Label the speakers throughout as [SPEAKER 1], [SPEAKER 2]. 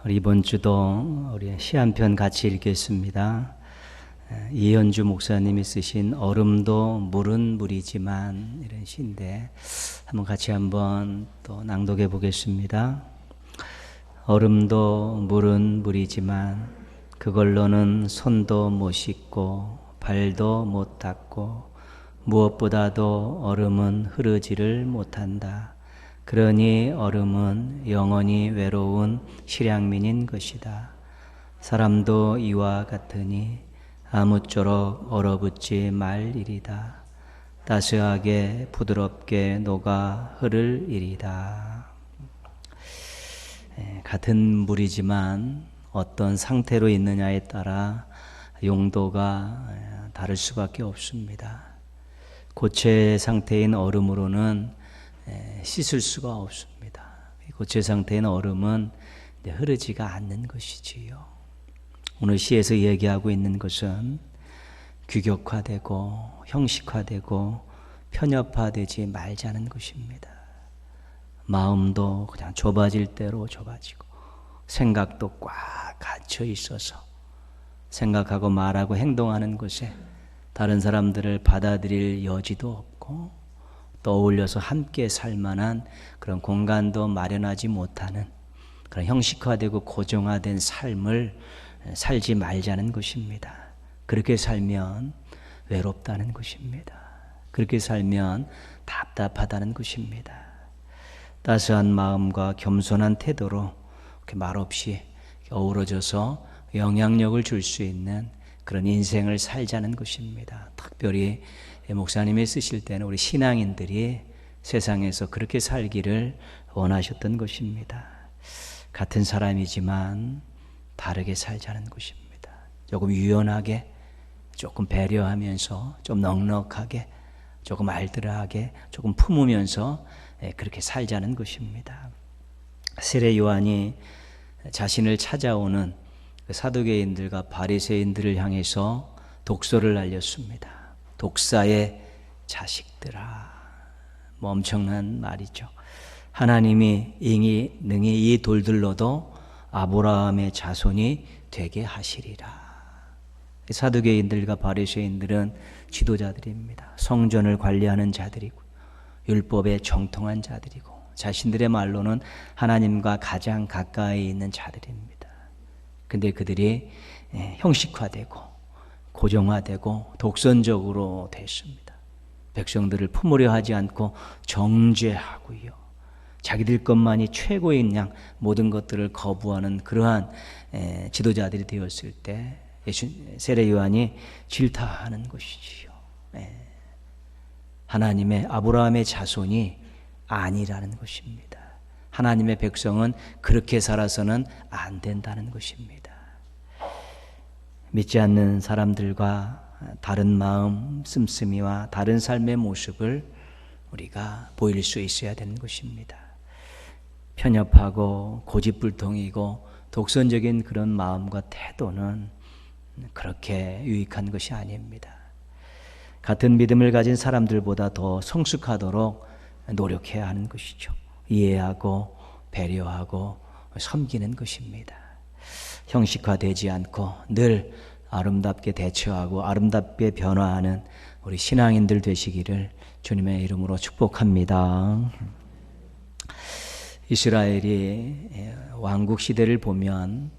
[SPEAKER 1] 우리 이번 주도 우리 시 한 편 같이 읽겠습니다. 이현주 목사님이 쓰신 얼음도 물은 물이지만 이런 시인데 한번 또 낭독해 보겠습니다. 얼음도 물은 물이지만 그걸로는 손도 못 씻고 발도 못 닦고 무엇보다도 얼음은 흐르지를 못한다. 그러니 얼음은 영원히 외로운 실향민인 것이다. 사람도 이와 같으니 아무쪼록 얼어붙지 말 일이다. 따스하게 부드럽게 녹아 흐를 일이다. 같은 물이지만 어떤 상태로 있느냐에 따라 용도가 다를 수밖에 없습니다. 고체 상태인 얼음으로는 씻을 수가 없습니다. 고체 상태인 얼음은 흐르지가 않는 것이지요. 오늘 시에서 얘기하고 있는 것은 규격화되고 형식화되고 편협화되지 말자는 것입니다. 마음도 그냥 좁아질 대로 좁아지고 생각도 꽉 갇혀 있어서 생각하고 말하고 행동하는 것에 다른 사람들을 받아들일 여지도 없고 떠올려서 함께 살 만한 그런 공간도 마련하지 못하는 그런 형식화되고 고정화된 삶을 살지 말자는 것입니다. 그렇게 살면 외롭다는 것입니다. 그렇게 살면 답답하다는 것입니다. 따스한 마음과 겸손한 태도로 말없이 어우러져서 영향력을 줄 수 있는 그런 인생을 살자는 것입니다. 특별히 목사님이 쓰실 때는 우리 신앙인들이 세상에서 그렇게 살기를 원하셨던 것입니다. 같은 사람이지만 다르게 살자는 것입니다. 조금 유연하게, 조금 배려하면서, 좀 넉넉하게, 조금 알뜰하게, 조금 품으면서 그렇게 살자는 것입니다. 세례 요한이 자신을 찾아오는 사두개인들과 바리새인들을 향해서 독소를 날렸습니다. 독사의 자식들아. 엄청난 말이죠. 하나님이 능히 이 돌들로도 아브라함의 자손이 되게 하시리라. 사두개인들과 바리새인들은 지도자들입니다. 성전을 관리하는 자들이고 율법에 정통한 자들이고 자신들의 말로는 하나님과 가장 가까이 있는 자들입니다. 근데 그들이 형식화되고 고정화되고 독선적으로 됐습니다. 백성들을 품으려 하지 않고 정죄하고요. 자기들 것만이 최고인 양 모든 것들을 거부하는 그러한 지도자들이 되었을 때 세례 요한이 질타하는 것이지요. 하나님의 아브라함의 자손이 아니라는 것입니다. 하나님의 백성은 그렇게 살아서는 안 된다는 것입니다. 믿지 않는 사람들과 다른 마음 씀씀이와 다른 삶의 모습을 우리가 보일 수 있어야 되는 것입니다. 편협하고 고집불통이고 독선적인 그런 마음과 태도는 그렇게 유익한 것이 아닙니다. 같은 믿음을 가진 사람들보다 더 성숙하도록 노력해야 하는 것이죠. 이해하고 배려하고 섬기는 것입니다. 형식화되지 않고 늘 아름답게 대처하고 아름답게 변화하는 우리 신앙인들 되시기를 주님의 이름으로 축복합니다. 이스라엘이 왕국 시대를 보면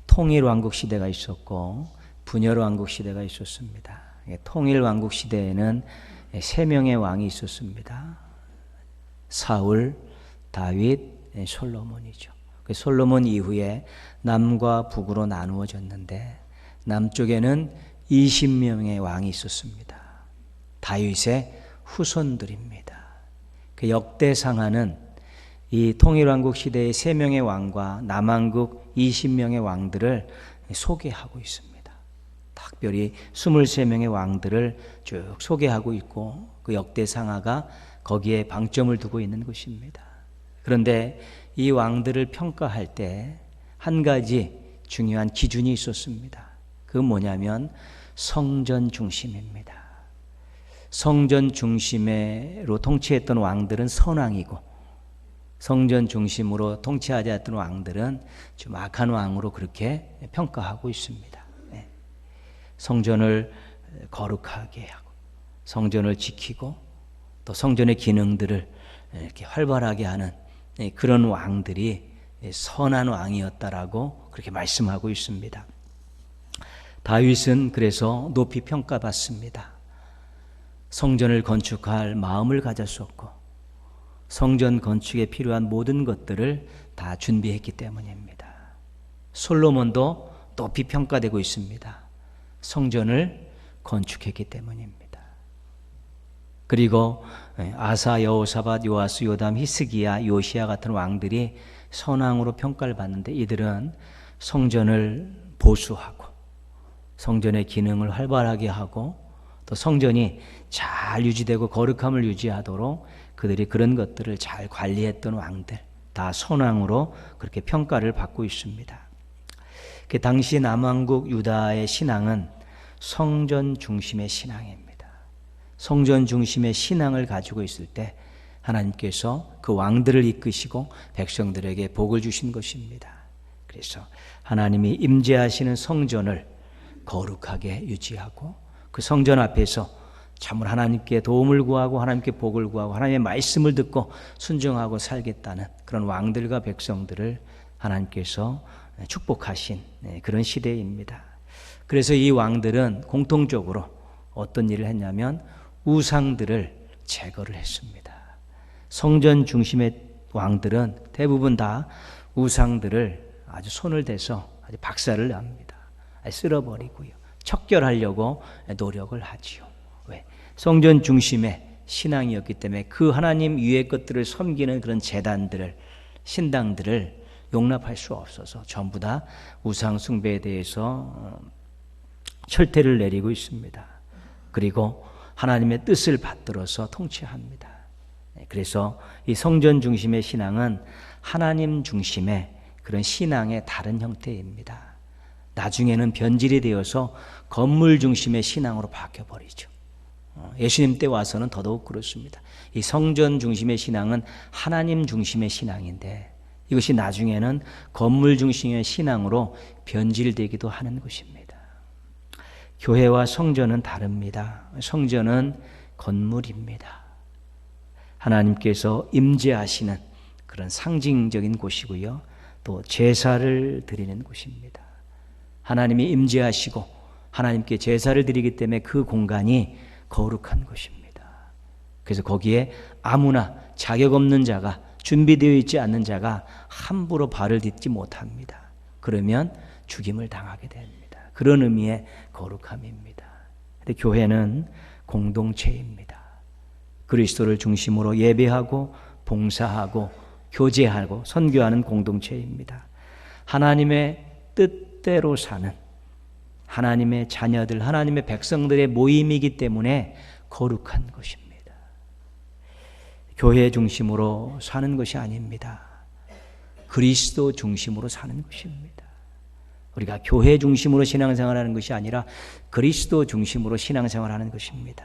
[SPEAKER 1] 통일 왕국 시대가 있었고 분열 왕국 시대가 있었습니다. 통일 왕국 시대에는 3명의 왕이 있었습니다. 사울, 다윗, 솔로몬이죠. 솔로몬 이후에 남과 북으로 나누어졌는데 남쪽에는 20명의 왕이 있었습니다. 다윗의 후손들입니다. 그 역대상하는 이 통일왕국 시대의 3명의 왕과 남왕국 20명의 왕들을 소개하고 있습니다. 특별히 23명의 왕들을 쭉 소개하고 있고 그 역대상하가 거기에 방점을 두고 있는 것입니다. 그런데 이 왕들을 평가할 때 한 가지 중요한 기준이 있었습니다. 그 뭐냐면 성전 중심입니다. 성전 중심으로 통치했던 왕들은 선왕이고 성전 중심으로 통치하지 않았던 왕들은 좀 악한 왕으로 그렇게 평가하고 있습니다. 성전을 거룩하게 하고 성전을 지키고 또 성전의 기능들을 이렇게 활발하게 하는 그런 왕들이 선한 왕이었다라고 그렇게 말씀하고 있습니다. 다윗은 그래서 높이 평가받습니다. 성전을 건축할 마음을 가졌었고 성전 건축에 필요한 모든 것들을 다 준비했기 때문입니다. 솔로몬도 높이 평가되고 있습니다. 성전을 건축했기 때문입니다. 그리고 아사, 여호사밧, 요아스, 요담, 히스기야, 요시야 같은 왕들이 선왕으로 평가를 받는데 이들은 성전을 보수하고 성전의 기능을 활발하게 하고 또 성전이 잘 유지되고 거룩함을 유지하도록 그들이 그런 것들을 잘 관리했던 왕들, 다 선왕으로 그렇게 평가를 받고 있습니다. 그 당시 남왕국 유다의 신앙은 성전 중심의 신앙입니다. 성전 중심의 신앙을 가지고 있을 때 하나님께서 그 왕들을 이끄시고 백성들에게 복을 주신 것입니다. 그래서 하나님이 임재하시는 성전을 거룩하게 유지하고 그 성전 앞에서 참으로 하나님께 도움을 구하고 하나님께 복을 구하고 하나님의 말씀을 듣고 순종하고 살겠다는 그런 왕들과 백성들을 하나님께서 축복하신 그런 시대입니다. 그래서 이 왕들은 공통적으로 어떤 일을 했냐면 우상들을 제거를 했습니다. 성전 중심의 왕들은 대부분 다 우상들을 아주 손을 대서 아주 박살을 납니다. 쓸어버리고요. 척결하려고 노력을 하지요. 왜? 성전 중심의 신앙이었기 때문에 그 하나님 위의 것들을 섬기는 그런 제단들을, 신당들을 용납할 수 없어서 전부 다 우상 숭배에 대해서 철퇴를 내리고 있습니다. 그리고 하나님의 뜻을 받들어서 통치합니다. 그래서 이 성전 중심의 신앙은 하나님 중심의 그런 신앙의 다른 형태입니다. 나중에는 변질이 되어서 건물 중심의 신앙으로 바뀌어버리죠. 예수님 때 와서는 더더욱 그렇습니다. 이 성전 중심의 신앙은 하나님 중심의 신앙인데 이것이 나중에는 건물 중심의 신앙으로 변질되기도 하는 것입니다. 교회와 성전은 다릅니다. 성전은 건물입니다. 하나님께서 임재하시는 그런 상징적인 곳이고요. 또 제사를 드리는 곳입니다. 하나님이 임재하시고 하나님께 제사를 드리기 때문에 그 공간이 거룩한 것입니다. 그래서 거기에 아무나 자격 없는 자가 준비되어 있지 않는 자가 함부로 발을 딛지 못합니다. 그러면 죽임을 당하게 됩니다. 그런 의미의 거룩함입니다. 근데 교회는 공동체입니다. 그리스도를 중심으로 예배하고 봉사하고 교제하고 선교하는 공동체입니다. 하나님의 뜻대로 사는 하나님의 자녀들, 하나님의 백성들의 모임이기 때문에 거룩한 것입니다. 교회 중심으로 사는 것이 아닙니다. 그리스도 중심으로 사는 것입니다. 우리가 교회 중심으로 신앙생활하는 것이 아니라 그리스도 중심으로 신앙생활하는 것입니다.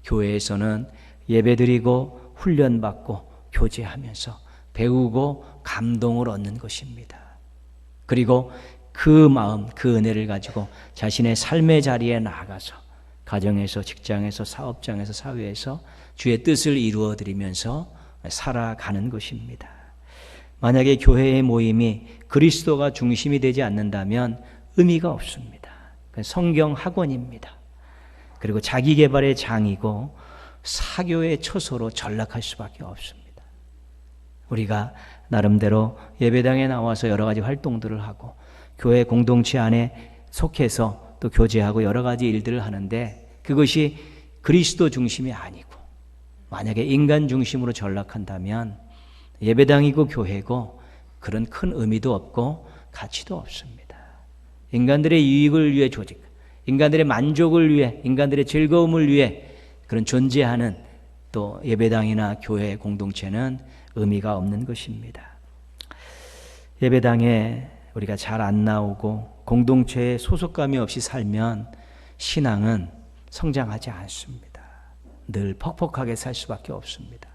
[SPEAKER 1] 교회에서는 예배드리고 훈련받고 교제하면서 배우고 감동을 얻는 것입니다. 그리고 그 마음, 그 은혜를 가지고 자신의 삶의 자리에 나아가서 가정에서, 직장에서, 사업장에서, 사회에서 주의 뜻을 이루어드리면서 살아가는 것입니다. 만약에 교회의 모임이 그리스도가 중심이 되지 않는다면 의미가 없습니다. 성경 학원입니다. 그리고 자기 개발의 장이고 사교의 처소로 전락할 수밖에 없습니다. 우리가 나름대로 예배당에 나와서 여러 가지 활동들을 하고 교회 공동체 안에 속해서 또 교제하고 여러 가지 일들을 하는데 그것이 그리스도 중심이 아니고 만약에 인간 중심으로 전락한다면 예배당이고 교회고 그런 큰 의미도 없고 가치도 없습니다. 인간들의 유익을 위해 조직, 인간들의 만족을 위해, 인간들의 즐거움을 위해 그런 존재하는 또 예배당이나 교회 공동체는 의미가 없는 것입니다. 예배당에 우리가 잘 안 나오고 공동체에 소속감이 없이 살면 신앙은 성장하지 않습니다. 늘 퍽퍽하게 살 수밖에 없습니다.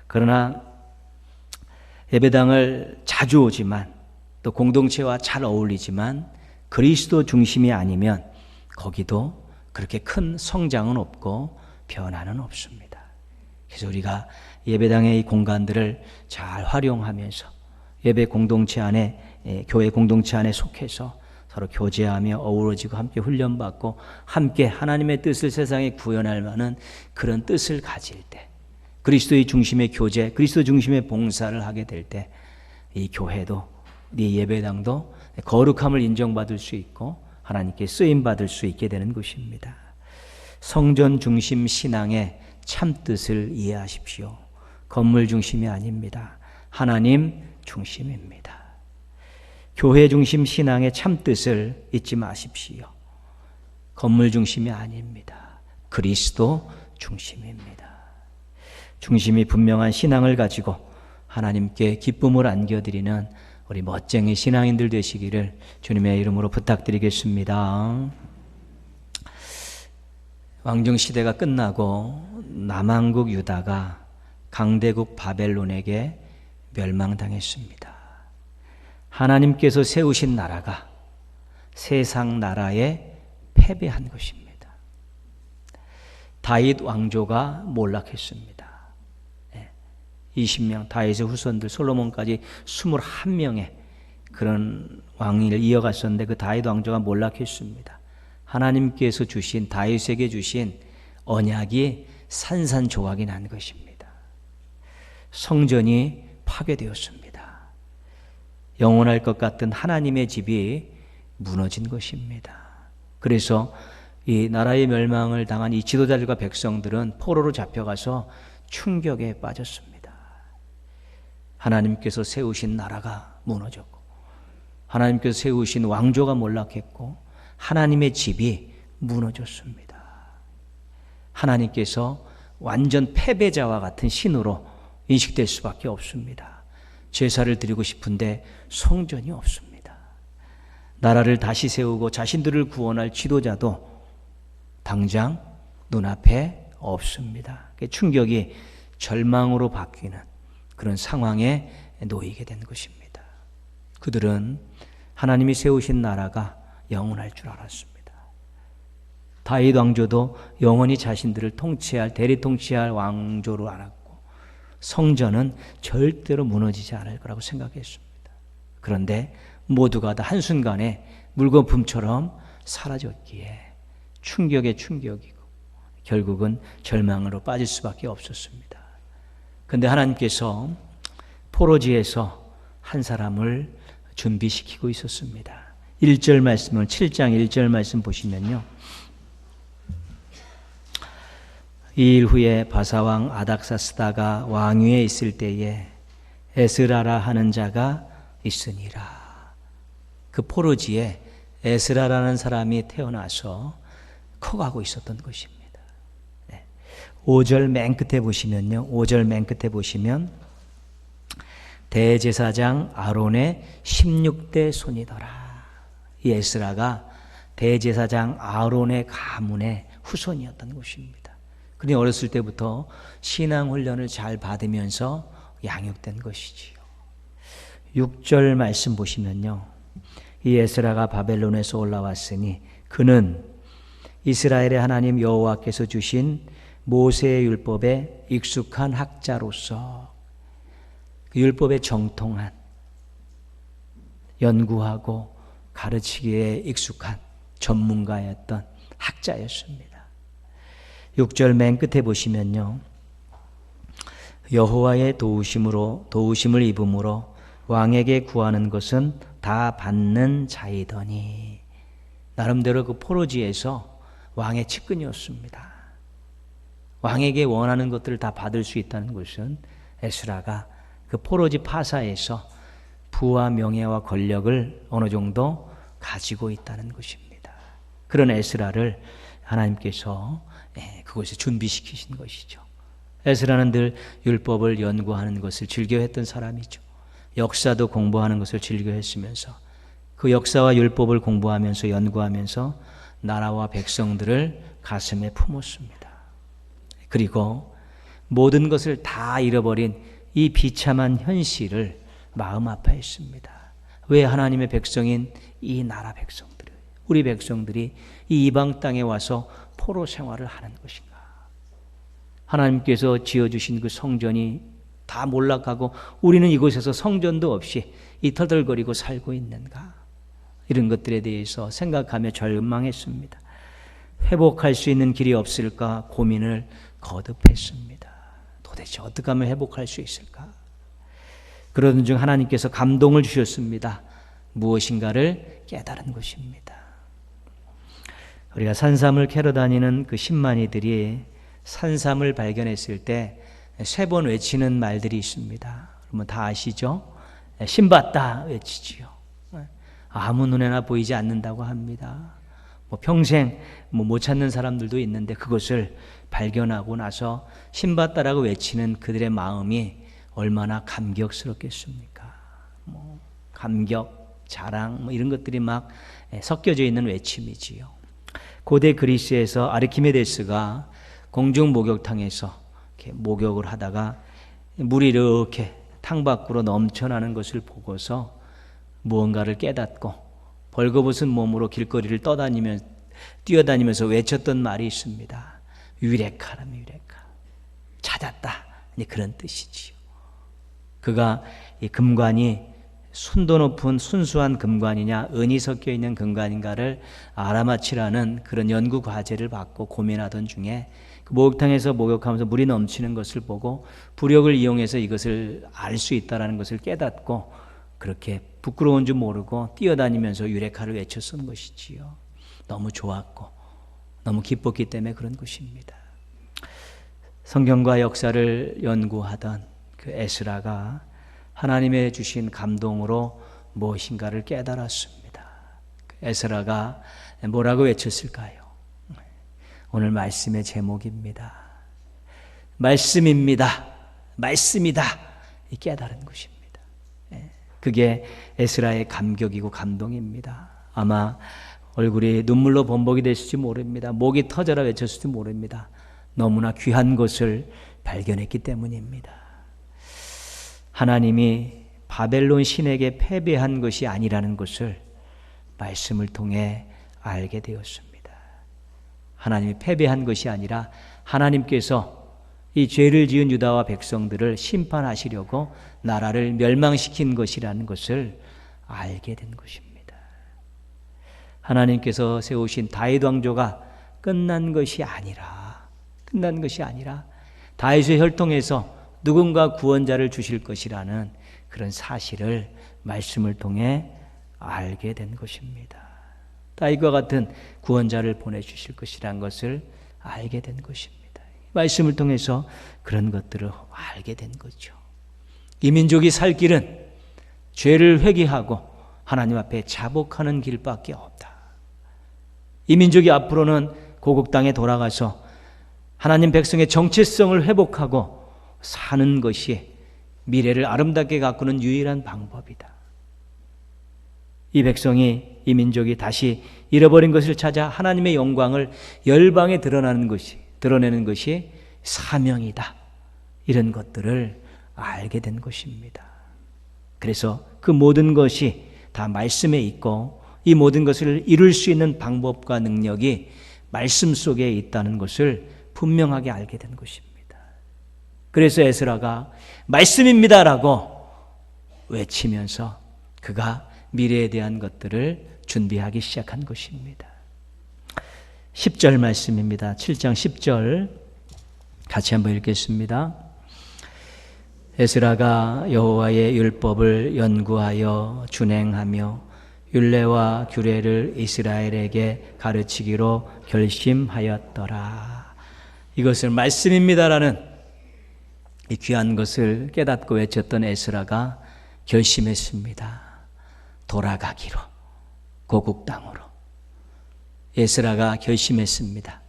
[SPEAKER 1] 그러나 예배당을 자주 오지만 또 공동체와 잘 어울리지만 그리스도 중심이 아니면 거기도 그렇게 큰 성장은 없고 변화는 없습니다. 그래서 우리가 예배당의 이 공간들을 잘 활용하면서 예배 공동체 안에, 교회 공동체 안에 속해서 서로 교제하며 어우러지고 함께 훈련받고 함께 하나님의 뜻을 세상에 구현할 만한 그런 뜻을 가질 때, 그리스도의 중심의 교제, 그리스도 중심의 봉사를 하게 될 때 이 교회도, 이 예배당도 거룩함을 인정받을 수 있고 하나님께 쓰임받을 수 있게 되는 것입니다. 성전 중심 신앙의 참뜻을 이해하십시오. 건물 중심이 아닙니다. 하나님 중심입니다. 교회 중심 신앙의 참뜻을 잊지 마십시오. 건물 중심이 아닙니다. 그리스도 중심입니다. 중심이 분명한 신앙을 가지고 하나님께 기쁨을 안겨드리는 우리 멋쟁이 신앙인들 되시기를 주님의 이름으로 부탁드리겠습니다. 왕정시대가 끝나고 남왕국 유다가 강대국 바벨론에게 멸망당했습니다. 하나님께서 세우신 나라가 세상 나라에 패배한 것입니다. 다윗 왕조가 몰락했습니다. 20명 다윗의 후손들 솔로몬까지 21명의 그런 왕위를 이어갔었는데 그 다윗 왕조가 몰락했습니다. 하나님께서 주신, 다윗에게 주신 언약이 산산조각이 난 것입니다. 성전이 파괴되었습니다. 영원할 것 같은 하나님의 집이 무너진 것입니다. 그래서 이 나라의 멸망을 당한 이 지도자들과 백성들은 포로로 잡혀가서 충격에 빠졌습니다. 하나님께서 세우신 나라가 무너졌고 하나님께서 세우신 왕조가 몰락했고 하나님의 집이 무너졌습니다. 하나님께서 완전 패배자와 같은 신으로 인식될 수밖에 없습니다. 제사를 드리고 싶은데 성전이 없습니다. 나라를 다시 세우고 자신들을 구원할 지도자도 당장 눈앞에 없습니다. 충격이 절망으로 바뀌는 그런 상황에 놓이게 된 것입니다. 그들은 하나님이 세우신 나라가 영원할 줄 알았습니다. 다윗 왕조도 영원히 자신들을 통치할, 대리 통치할 왕조로 알았고 성전은 절대로 무너지지 않을 거라고 생각했습니다. 그런데 모두가 다 한순간에 물거품처럼 사라졌기에 충격에 충격이고 결국은 절망으로 빠질 수밖에 없었습니다. 그런데 하나님께서 포로지에서 한 사람을 준비시키고 있었습니다. 1절 말씀을 7장 1절 말씀 보시면요. 이 일 후에 바사왕 아닥사스다가 왕위에 있을 때에 에스라라 하는 자가 있으니라. 그 포로지에 에스라라는 사람이 태어나서 커가고 있었던 것입니다. 5절 맨 끝에 보시면요. 5절 맨 끝에 보시면 대제사장 아론의 16대 손이더라. 이 에스라가 대제사장 아론의 가문의 후손이었던 것입니다. 그런데 어렸을 때부터 신앙 훈련을 잘 받으면서 양육된 것이지요. 6절 말씀 보시면요. 이 에스라가 바벨론에서 올라왔으니 그는 이스라엘의 하나님 여호와께서 주신 모세의 율법에 익숙한 학자로서 그 율법에 정통한, 연구하고 가르치기에 익숙한 전문가였던 학자였습니다. 6절 맨 끝에 보시면요. 여호와의 도우심을 입음으로 왕에게 구하는 것은 다 받는 자이더니. 나름대로 그 포로지에서 왕의 측근이었습니다. 왕에게 원하는 것들을 다 받을 수 있다는 것은 에스라가 그 포로지 파사에서 부와 명예와 권력을 어느 정도 가지고 있다는 것입니다. 그런 에스라를 하나님께서 그곳에 준비시키신 것이죠. 에스라는 늘 율법을 연구하는 것을 즐겨했던 사람이죠. 역사도 공부하는 것을 즐겨했으면서 그 역사와 율법을 공부하면서 연구하면서 나라와 백성들을 가슴에 품었습니다. 그리고 모든 것을 다 잃어버린 이 비참한 현실을 마음 아파했습니다. 왜 하나님의 백성인 이 나라 백성들이, 우리 백성들이 이 이방 땅에 와서 포로 생활을 하는 것인가? 하나님께서 지어주신 그 성전이 다 몰락하고 우리는 이곳에서 성전도 없이 이터들거리고 살고 있는가? 이런 것들에 대해서 생각하며 절망했습니다. 회복할 수 있는 길이 없을까 고민을 거듭했습니다. 도대체 어떻게 하면 회복할 수 있을까? 그러던 중 하나님께서 감동을 주셨습니다. 무엇인가를 깨달은 것입니다. 우리가 산삼을 캐러 다니는 그 신만이들이 산삼을 발견했을 때 3번 외치는 말들이 있습니다. 그러면 다 아시죠? 신봤다 외치지요. 아무 눈에나 보이지 않는다고 합니다. 평생 못 찾는 사람들도 있는데 그것을 발견하고 나서 신봤다라고 외치는 그들의 마음이 얼마나 감격스럽겠습니까? 감격, 자랑 이런 것들이 막 섞여져 있는 외침이지요. 고대 그리스에서 아르키메데스가 공중 목욕탕에서 이렇게 목욕을 하다가 물이 이렇게 탕 밖으로 넘쳐나는 것을 보고서 무언가를 깨닫고 벌거벗은 몸으로 길거리를 뛰어다니면서 외쳤던 말이 있습니다. 유레카라며 유레카. 찾았다. 그런 뜻이지요. 그가 이 금관이 순도 높은 순수한 금관이냐 은이 섞여 있는 금관인가를 알아맞히라는 그런 연구 과제를 받고 고민하던 중에 그 목욕탕에서 목욕하면서 물이 넘치는 것을 보고 부력을 이용해서 이것을 알 수 있다는 것을 깨닫고 그렇게 부끄러운 줄 모르고 뛰어다니면서 유레카를 외쳤던 것이지요. 너무 좋았고 너무 기뻤기 때문에 그런 것입니다. 성경과 역사를 연구하던 그 에스라가 하나님의 주신 감동으로 무엇인가를 깨달았습니다. 에스라가 뭐라고 외쳤을까요? 오늘 말씀의 제목입니다. 말씀입니다. 말씀이다. 이 깨달은 것입니다. 그게 에스라의 감격이고 감동입니다. 아마 얼굴이 눈물로 범벅이 됐을지 모릅니다. 목이 터져라 외쳤을지 모릅니다. 너무나 귀한 것을 발견했기 때문입니다. 하나님이 바벨론 신에게 패배한 것이 아니라는 것을 말씀을 통해 알게 되었습니다. 하나님이 패배한 것이 아니라 하나님께서 이 죄를 지은 유다와 백성들을 심판하시려고 나라를 멸망시킨 것이라는 것을 알게 된 것입니다. 하나님께서 세우신 다윗 왕조가 끝난 것이 아니라 다윗의 혈통에서 누군가 구원자를 주실 것이라는 그런 사실을 말씀을 통해 알게 된 것입니다. 다윗과 같은 구원자를 보내주실 것이라는 것을 알게 된 것입니다. 말씀을 통해서 그런 것들을 알게 된 거죠. 이 민족이 살 길은 죄를 회개하고 하나님 앞에 자복하는 길밖에 없다. 이 민족이 앞으로는 고국 땅에 돌아가서 하나님 백성의 정체성을 회복하고 사는 것이 미래를 아름답게 가꾸는 유일한 방법이다. 이 백성이, 이 민족이 다시 잃어버린 것을 찾아 하나님의 영광을 열방에 드러내는 것이 사명이다. 이런 것들을 알게 된 것입니다. 그래서 그 모든 것이 다 말씀에 있고 이 모든 것을 이룰 수 있는 방법과 능력이 말씀 속에 있다는 것을 분명하게 알게 된 것입니다. 그래서 에스라가 말씀입니다라고 외치면서 그가 미래에 대한 것들을 준비하기 시작한 것입니다. 10절 말씀입니다. 7장 10절 같이 한번 읽겠습니다. 에스라가 여호와의 율법을 연구하여 준행하며 율례와 규례를 이스라엘에게 가르치기로 결심하였더라. 이것을 말씀입니다라는 이 귀한 것을 깨닫고 외쳤던 에스라가 결심했습니다. 돌아가기로, 고국 땅으로. 에스라가 결심했습니다.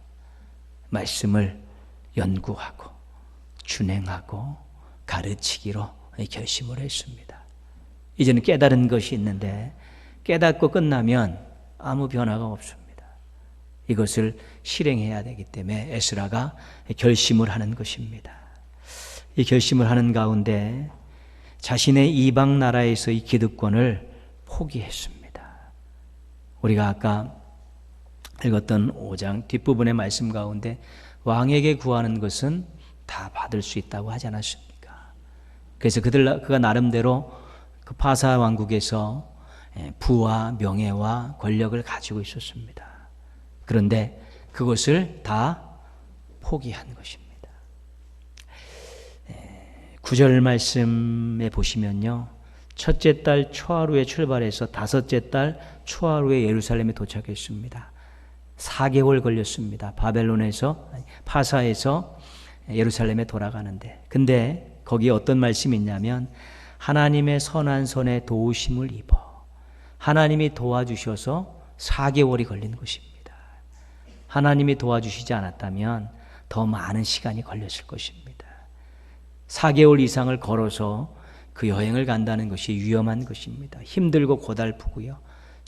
[SPEAKER 1] 말씀을 연구하고 준행하고 가르치기로 결심을 했습니다. 이제는 깨달은 것이 있는데 깨닫고 끝나면 아무 변화가 없습니다. 이것을 실행해야 되기 때문에 에스라가 결심을 하는 것입니다. 이 결심을 하는 가운데 자신의 이방 나라에서의 기득권을 포기했습니다. 우리가 아까 읽었던 5장 뒷부분의 말씀 가운데 왕에게 구하는 것은 다 받을 수 있다고 하지 않았습니까? 그래서 그가 나름대로 그 파사 왕국에서 부와 명예와 권력을 가지고 있었습니다. 그런데 그것을 다 포기한 것입니다. 9절 말씀에 보시면요, 첫째 달 초하루에 출발해서 다섯째 달 초하루에 예루살렘에 도착했습니다. 4개월 걸렸습니다. 파사에서 예루살렘에 돌아가는데, 근데 거기에 어떤 말씀이 있냐면 하나님의 선한 손에 도우심을 입어 하나님이 도와주셔서 4개월이 걸린 것입니다. 하나님이 도와주시지 않았다면 더 많은 시간이 걸렸을 것입니다. 4개월 이상을 걸어서 그 여행을 간다는 것이 위험한 것입니다. 힘들고 고달프고요.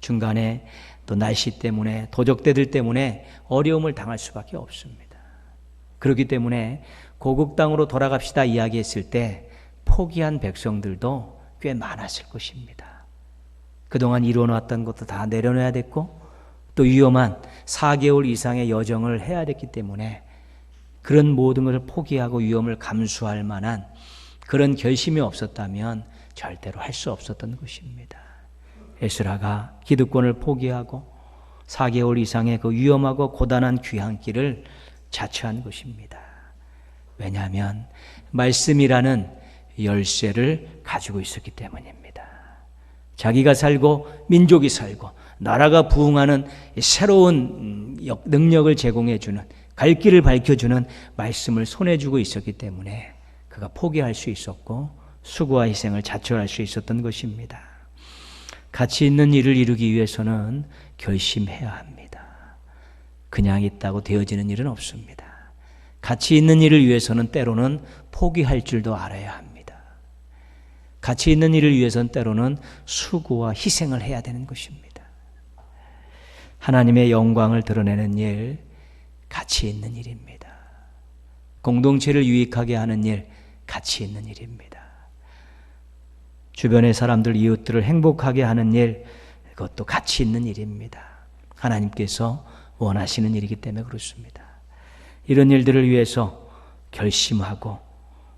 [SPEAKER 1] 중간에 또 날씨 때문에, 도적대들 때문에 어려움을 당할 수밖에 없습니다. 그렇기 때문에 고국 땅으로 돌아갑시다 이야기했을 때 포기한 백성들도 꽤 많았을 것입니다. 그동안 이루어놨던 것도 다 내려놔야 됐고, 또 위험한 4개월 이상의 여정을 해야 됐기 때문에 그런 모든 것을 포기하고 위험을 감수할 만한 그런 결심이 없었다면 절대로 할 수 없었던 것입니다. 에스라가 기득권을 포기하고 4개월 이상의 그 위험하고 고단한 귀향길을 자처한 것입니다. 왜냐하면 말씀이라는 열쇠를 가지고 있었기 때문입니다. 자기가 살고 민족이 살고 나라가 부흥하는 새로운 능력을 제공해주는, 갈 길을 밝혀주는 말씀을 손에 쥐고 있었기 때문에 그가 포기할 수 있었고 수고와 희생을 자처할 수 있었던 것입니다. 가치 있는 일을 이루기 위해서는 결심해야 합니다. 그냥 있다고 되어지는 일은 없습니다. 가치 있는 일을 위해서는 때로는 포기할 줄도 알아야 합니다. 가치 있는 일을 위해서는 때로는 수고와 희생을 해야 되는 것입니다. 하나님의 영광을 드러내는 일, 가치 있는 일입니다. 공동체를 유익하게 하는 일, 가치 있는 일입니다. 주변의 사람들, 이웃들을 행복하게 하는 일, 그것도 가치 있는 일입니다. 하나님께서 원하시는 일이기 때문에 그렇습니다. 이런 일들을 위해서 결심하고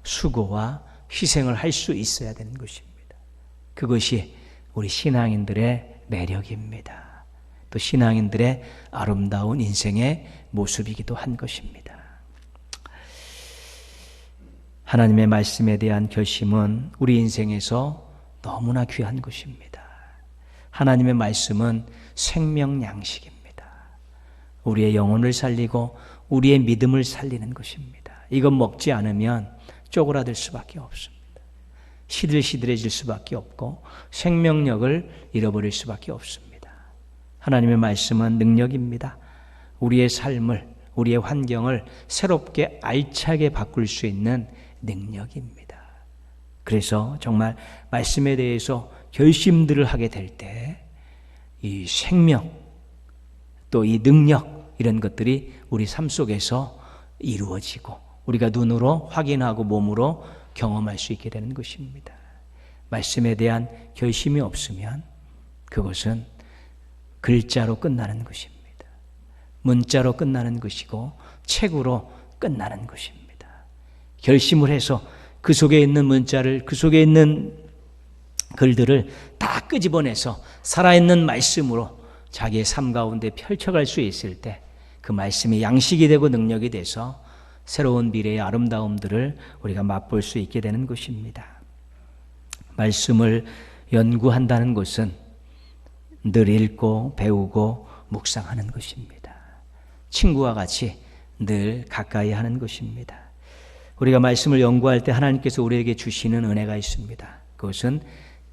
[SPEAKER 1] 수고와 희생을 할 수 있어야 되는 것입니다. 그것이 우리 신앙인들의 매력입니다. 또 신앙인들의 아름다운 인생의 모습이기도 한 것입니다. 하나님의 말씀에 대한 결심은 우리 인생에서 너무나 귀한 것입니다. 하나님의 말씀은 생명 양식입니다. 우리의 영혼을 살리고 우리의 믿음을 살리는 것입니다. 이건 먹지 않으면 쪼그라들 수밖에 없습니다. 시들시들해질 수밖에 없고 생명력을 잃어버릴 수밖에 없습니다. 하나님의 말씀은 능력입니다. 우리의 삶을, 우리의 환경을 새롭게 알차게 바꿀 수 있는 능력입니다. 그래서 정말 말씀에 대해서 결심들을 하게 될 때 이 생명, 또 이 능력, 이런 것들이 우리 삶 속에서 이루어지고 우리가 눈으로 확인하고 몸으로 경험할 수 있게 되는 것입니다. 말씀에 대한 결심이 없으면 그것은 글자로 끝나는 것입니다. 문자로 끝나는 것이고 책으로 끝나는 것입니다. 결심을 해서 그 속에 있는 문자를, 그 속에 있는 글들을 다 끄집어내서 살아있는 말씀으로 자기의 삶 가운데 펼쳐갈 수 있을 때 그 말씀이 양식이 되고 능력이 돼서 새로운 미래의 아름다움들을 우리가 맛볼 수 있게 되는 것입니다. 말씀을 연구한다는 것은 늘 읽고 배우고 묵상하는 것입니다. 친구와 같이 늘 가까이 하는 것입니다. 우리가 말씀을 연구할 때 하나님께서 우리에게 주시는 은혜가 있습니다. 그것은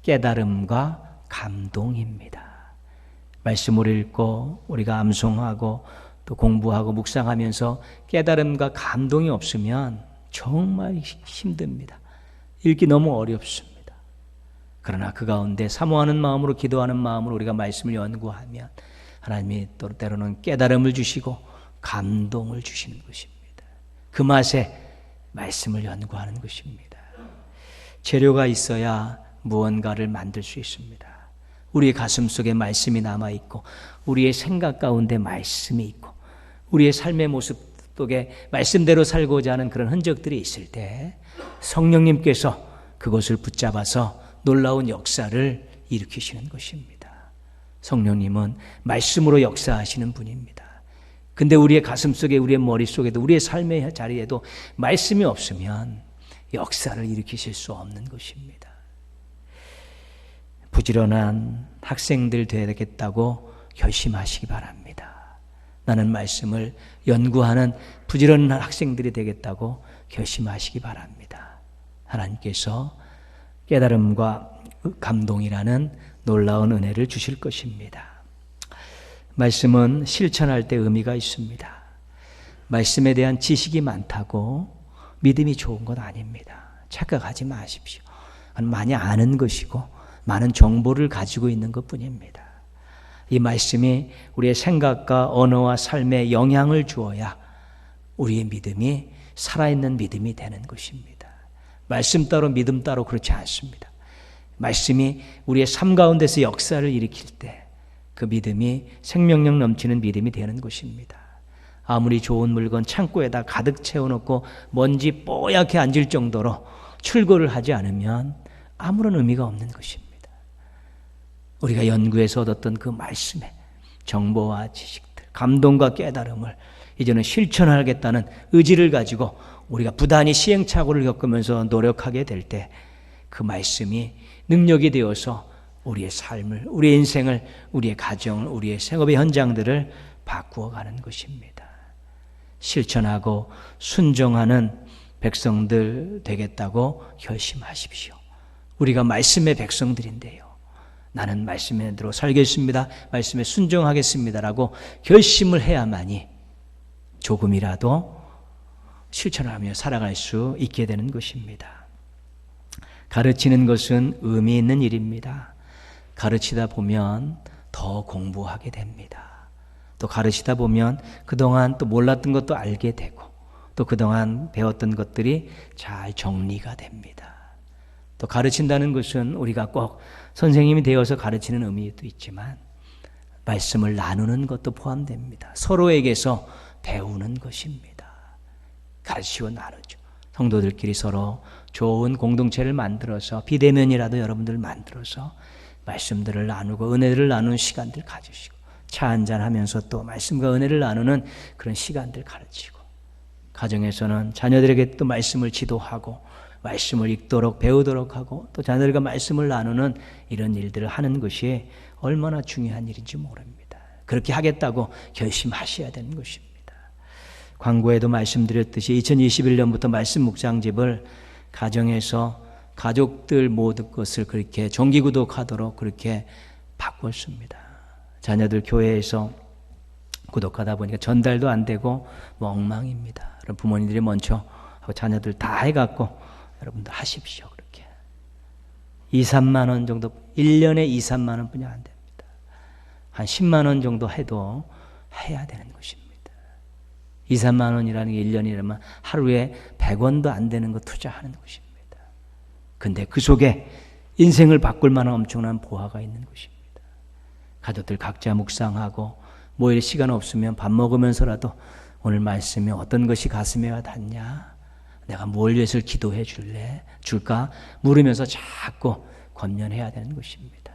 [SPEAKER 1] 깨달음과 감동입니다. 말씀을 읽고 우리가 암송하고 또 공부하고 묵상하면서 깨달음과 감동이 없으면 정말 힘듭니다. 읽기 너무 어렵습니다. 그러나 그 가운데 사모하는 마음으로, 기도하는 마음으로 우리가 말씀을 연구하면 하나님이 또 때로는 깨달음을 주시고 감동을 주시는 것입니다. 그 맛에 말씀을 연구하는 것입니다. 재료가 있어야 무언가를 만들 수 있습니다. 우리의 가슴 속에 말씀이 남아있고 우리의 생각 가운데 말씀이 있고 우리의 삶의 모습 속에 말씀대로 살고자 하는 그런 흔적들이 있을 때 성령님께서 그것을 붙잡아서 놀라운 역사를 일으키시는 것입니다. 성령님은 말씀으로 역사하시는 분입니다. 근데 우리의 가슴 속에 우리의 머릿속에도 우리의 삶의 자리에도 말씀이 없으면 역사를 일으키실 수 없는 것입니다. 부지런한 학생들 되겠다고 결심하시기 바랍니다. 나는 말씀을 연구하는 부지런한 학생들이 되겠다고 결심하시기 바랍니다. 하나님께서 깨달음과 감동이라는 놀라운 은혜를 주실 것입니다. 말씀은 실천할 때 의미가 있습니다. 말씀에 대한 지식이 많다고 믿음이 좋은 건 아닙니다. 착각하지 마십시오. 많이 아는 것이고 많은 정보를 가지고 있는 것뿐입니다. 이 말씀이 우리의 생각과 언어와 삶에 영향을 주어야 우리의 믿음이 살아있는 믿음이 되는 것입니다. 말씀 따로 믿음 따로 그렇지 않습니다. 말씀이 우리의 삶 가운데서 역사를 일으킬 때 그 믿음이 생명력 넘치는 믿음이 되는 것입니다. 아무리 좋은 물건 창고에다 가득 채워놓고 먼지 뽀얗게 앉을 정도로 출고를 하지 않으면 아무런 의미가 없는 것입니다. 우리가 연구해서 얻었던 그 말씀의 정보와 지식들, 감동과 깨달음을 이제는 실천하겠다는 의지를 가지고 우리가 부단히 시행착오를 겪으면서 노력하게 될 때 그 말씀이 능력이 되어서 우리의 삶을, 우리의 인생을, 우리의 가정을, 우리의 생업의 현장들을 바꾸어가는 것입니다. 실천하고 순종하는 백성들 되겠다고 결심하십시오. 우리가 말씀의 백성들인데요. 나는 말씀대로 살겠습니다. 말씀에 순종하겠습니다라고 결심을 해야만이 조금이라도 실천하며 살아갈 수 있게 되는 것입니다. 가르치는 것은 의미 있는 일입니다. 가르치다 보면 더 공부하게 됩니다. 또 가르치다 보면 그동안 또 몰랐던 것도 알게 되고 또 그동안 배웠던 것들이 잘 정리가 됩니다. 또 가르친다는 것은 우리가 꼭 선생님이 되어서 가르치는 의미도 있지만 말씀을 나누는 것도 포함됩니다. 서로에게서 배우는 것입니다. 가르치고 나누죠. 성도들끼리 서로 좋은 공동체를 만들어서 비대면이라도 여러분들 만들어서 말씀들을 나누고 은혜를 나누는 시간들 가지시고 차 한잔 하면서 또 말씀과 은혜를 나누는 그런 시간들 가르치고 가정에서는 자녀들에게 또 말씀을 지도하고 말씀을 읽도록 배우도록 하고 또 자녀들과 말씀을 나누는 이런 일들을 하는 것이 얼마나 중요한 일인지 모릅니다. 그렇게 하겠다고 결심하셔야 되는 것입니다. 광고에도 말씀드렸듯이 2021년부터 말씀 묵상집을 가정에서 가족들 모든 것을 그렇게 정기구독하도록 그렇게 바꿨습니다. 자녀들 교회에서 구독하다 보니까 전달도 안 되고 엉망입니다. 부모님들이 먼저 하고 자녀들 다 해갖고 여러분들 하십시오. 그렇게 2, 3만 원 정도 1년에 2, 3만 원뿐이 안 됩니다. 한 10만 원 정도 해도 해야 되는 것입니다. 2, 3만 원이라는 게 1년이라면 하루에 100원도 안 되는 거 투자하는 것입니다. 근데 그 속에 인생을 바꿀 만한 엄청난 보화가 있는 것입니다. 가족들 각자 묵상하고 모일 시간 없으면 밥 먹으면서라도 오늘 말씀에 어떤 것이 가슴에 와 닿냐? 내가 뭘 위해서 기도해 줄까? 물으면서 자꾸 권면해야 되는 것입니다.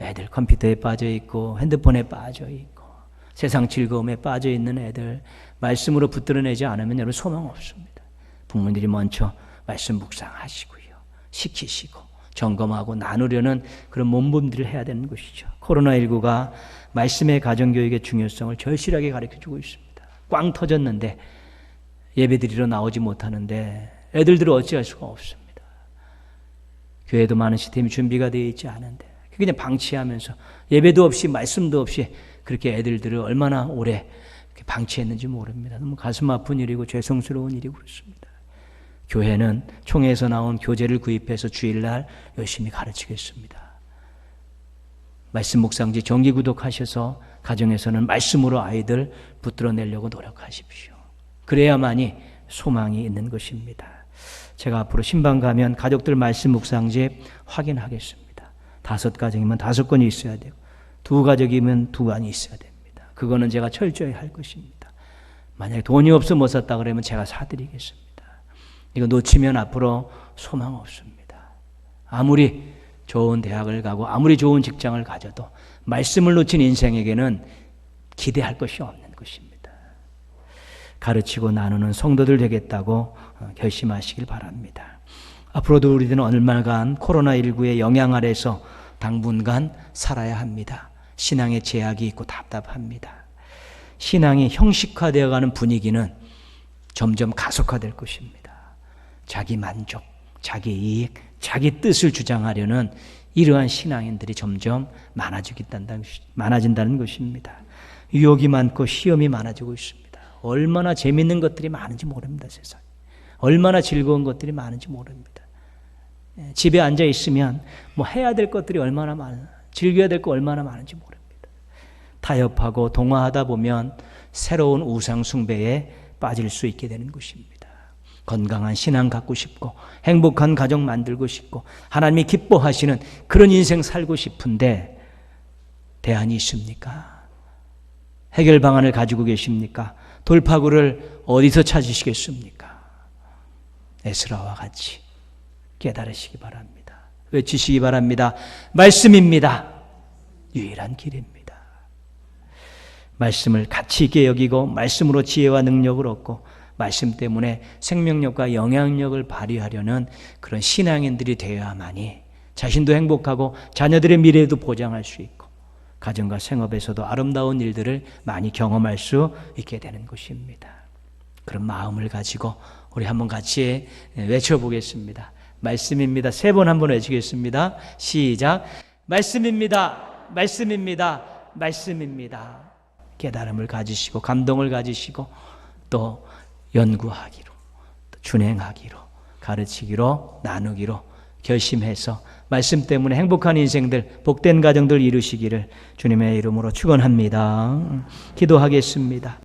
[SPEAKER 1] 애들 컴퓨터에 빠져 있고 핸드폰에 빠져 있고 세상 즐거움에 빠져 있는 애들 말씀으로 붙들어내지 않으면 여러분 소망 없습니다. 부모님들이 먼저 말씀 묵상하시고요. 시키시고 점검하고 나누려는 그런 몸부림들을 해야 되는 것이죠. 코로나19가 말씀의 가정교육의 중요성을 절실하게 가르쳐주고 있습니다. 꽝 터졌는데 예배드리러 나오지 못하는데 애들들은 어찌할 수가 없습니다. 교회도 많은 시스템이 준비가 되어 있지 않은데 그냥 방치하면서 예배도 없이 말씀도 없이 그렇게 애들들을 얼마나 오래 방치했는지 모릅니다. 너무 가슴 아픈 일이고 죄송스러운 일이고 그렇습니다. 교회는 총회에서 나온 교재를 구입해서 주일날 열심히 가르치겠습니다. 말씀 묵상지 정기 구독하셔서 가정에서는 말씀으로 아이들 붙들어내려고 노력하십시오. 그래야만이 소망이 있는 것입니다. 제가 앞으로 신방 가면 가족들 말씀 묵상집 확인하겠습니다. 5가정이면 5건이 있어야 되고 2가족이면 2건이 있어야 됩니다. 그거는 제가 철저히 할 것입니다. 만약에 돈이 없어 못 샀다 그러면 제가 사드리겠습니다. 이거 놓치면 앞으로 소망 없습니다. 아무리 좋은 대학을 가고 아무리 좋은 직장을 가져도 말씀을 놓친 인생에게는 기대할 것이 없는 것입니다. 가르치고 나누는 성도들 되겠다고 결심하시길 바랍니다. 앞으로도 우리들은 얼마간 코로나19의 영향 아래서 당분간 살아야 합니다. 신앙의 제약이 있고 답답합니다. 신앙이 형식화되어가는 분위기는 점점 가속화될 것입니다. 자기 만족, 자기 이익, 자기 뜻을 주장하려는 이러한 신앙인들이 점점 많아진다는 것입니다. 유혹이 많고 시험이 많아지고 있습니다. 얼마나 재밌는 것들이 많은지 모릅니다. 세상에. 얼마나 즐거운 것들이 많은지 모릅니다. 집에 앉아 있으면 뭐 해야 될 것들이 얼마나 많아, 즐겨야 될 거 얼마나 많은지 모릅니다. 타협하고 동화하다 보면 새로운 우상 숭배에 빠질 수 있게 되는 것입니다. 건강한 신앙 갖고 싶고 행복한 가정 만들고 싶고 하나님이 기뻐하시는 그런 인생 살고 싶은데 대안이 있습니까? 해결 방안을 가지고 계십니까? 돌파구를 어디서 찾으시겠습니까? 에스라와 같이 깨달으시기 바랍니다. 외치시기 바랍니다. 말씀입니다. 유일한 길입니다. 말씀을 가치 있게 여기고 말씀으로 지혜와 능력을 얻고 말씀 때문에 생명력과 영향력을 발휘하려는 그런 신앙인들이 되어야만이 자신도 행복하고 자녀들의 미래도 보장할 수 있고 가정과 생업에서도 아름다운 일들을 많이 경험할 수 있게 되는 것입니다. 그런 마음을 가지고 우리 한번 같이 외쳐보겠습니다. 말씀입니다. 3번 한번 외치겠습니다. 시작. 말씀입니다. 말씀입니다. 말씀입니다. 깨달음을 가지시고 감동을 가지시고 또 연구하기로, 또 준행하기로, 가르치기로, 나누기로 결심해서 말씀 때문에 행복한 인생들, 복된 가정들 이루시기를 주님의 이름으로 축원합니다. 기도하겠습니다.